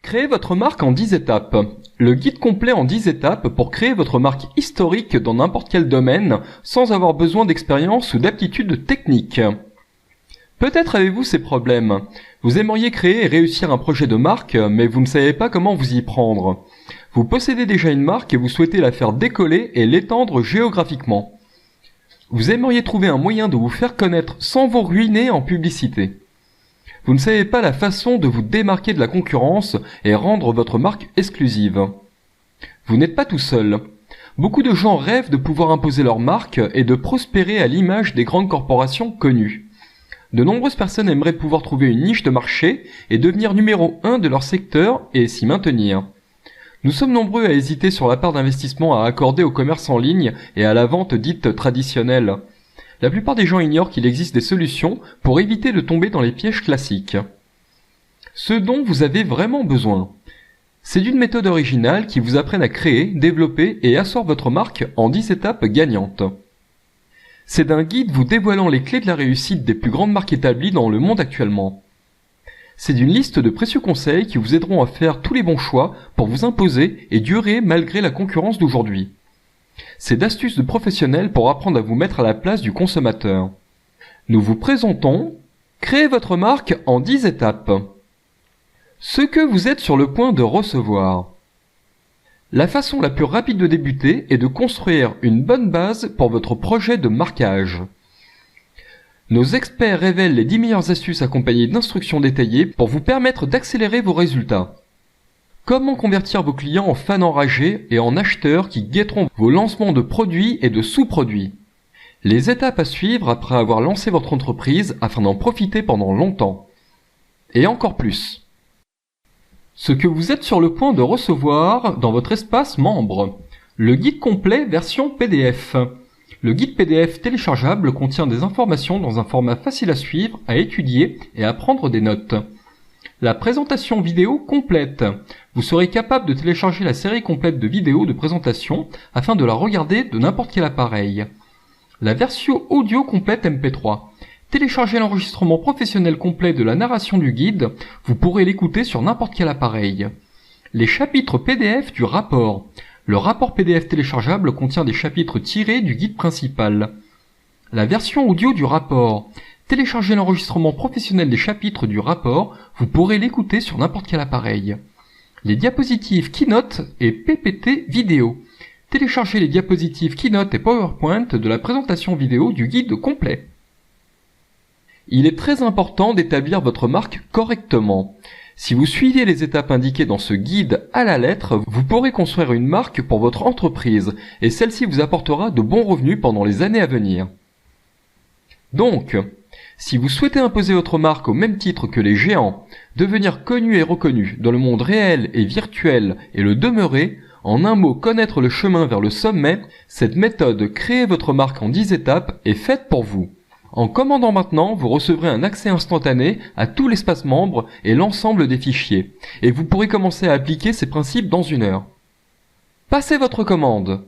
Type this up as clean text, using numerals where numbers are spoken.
Créez votre marque en 10 étapes. Le guide complet en 10 étapes pour créer votre marque historique dans n'importe quel domaine sans avoir besoin d'expérience ou d'aptitudes techniques. Peut-être avez-vous ces problèmes. Vous aimeriez créer et réussir un projet de marque, mais vous ne savez pas comment vous y prendre. Vous possédez déjà une marque et vous souhaitez la faire décoller et l'étendre géographiquement. Vous aimeriez trouver un moyen de vous faire connaître sans vous ruiner en publicité. Vous ne savez pas la façon de vous démarquer de la concurrence et rendre votre marque exclusive. Vous n'êtes pas tout seul. Beaucoup de gens rêvent de pouvoir imposer leur marque et de prospérer à l'image des grandes corporations connues. De nombreuses personnes aimeraient pouvoir trouver une niche de marché et devenir numéro 1 de leur secteur et s'y maintenir. Nous sommes nombreux à hésiter sur la part d'investissement à accorder au commerce en ligne et à la vente dite traditionnelle. La plupart des gens ignorent qu'il existe des solutions pour éviter de tomber dans les pièges classiques. Ce dont vous avez vraiment besoin, c'est d'une méthode originale qui vous apprenne à créer, développer et asseoir votre marque en 10 étapes gagnantes. C'est d'un guide vous dévoilant les clés de la réussite des plus grandes marques établies dans le monde actuellement. C'est d'une liste de précieux conseils qui vous aideront à faire tous les bons choix pour vous imposer et durer malgré la concurrence d'aujourd'hui. C'est d'astuces de professionnels pour apprendre à vous mettre à la place du consommateur. Nous vous présentons Créez votre marque en 10 étapes. Ce que vous êtes sur le point de recevoir. La façon la plus rapide de débuter est de construire une bonne base pour votre projet de marquage. Nos experts révèlent les 10 meilleures astuces accompagnées d'instructions détaillées pour vous permettre d'accélérer vos résultats. Comment convertir vos clients en fans enragés et en acheteurs qui guetteront vos lancements de produits et de sous-produits. Les étapes à suivre après avoir lancé votre entreprise afin d'en profiter pendant longtemps. Et encore plus. Ce que vous êtes sur le point de recevoir dans votre espace membre. Le guide complet version PDF. Le guide PDF téléchargeable contient des informations dans un format facile à suivre, à étudier et à prendre des notes. La présentation vidéo complète. Vous serez capable de télécharger la série complète de vidéos de présentation afin de la regarder de n'importe quel appareil. La version audio complète MP3. Téléchargez l'enregistrement professionnel complet de la narration du guide, vous pourrez l'écouter sur n'importe quel appareil. Les chapitres PDF du rapport. Le rapport PDF téléchargeable contient des chapitres tirés du guide principal. La version audio du rapport. Téléchargez l'enregistrement professionnel des chapitres du rapport, vous pourrez l'écouter sur n'importe quel appareil. Les diapositives Keynote et PPT vidéo. Téléchargez les diapositives Keynote et PowerPoint de la présentation vidéo du guide complet. Il est très important d'établir votre marque correctement. Si vous suivez les étapes indiquées dans ce guide à la lettre, vous pourrez construire une marque pour votre entreprise et celle-ci vous apportera de bons revenus pendant les années à venir. Donc, si vous souhaitez imposer votre marque au même titre que les géants, devenir connu et reconnu dans le monde réel et virtuel et le demeurer, en un mot connaître le chemin vers le sommet, cette méthode Créez votre marque en 10 étapes est faite pour vous. En commandant maintenant, vous recevrez un accès instantané à tout l'espace membre et l'ensemble des fichiers, et vous pourrez commencer à appliquer ces principes dans 1 heure. Passez votre commande.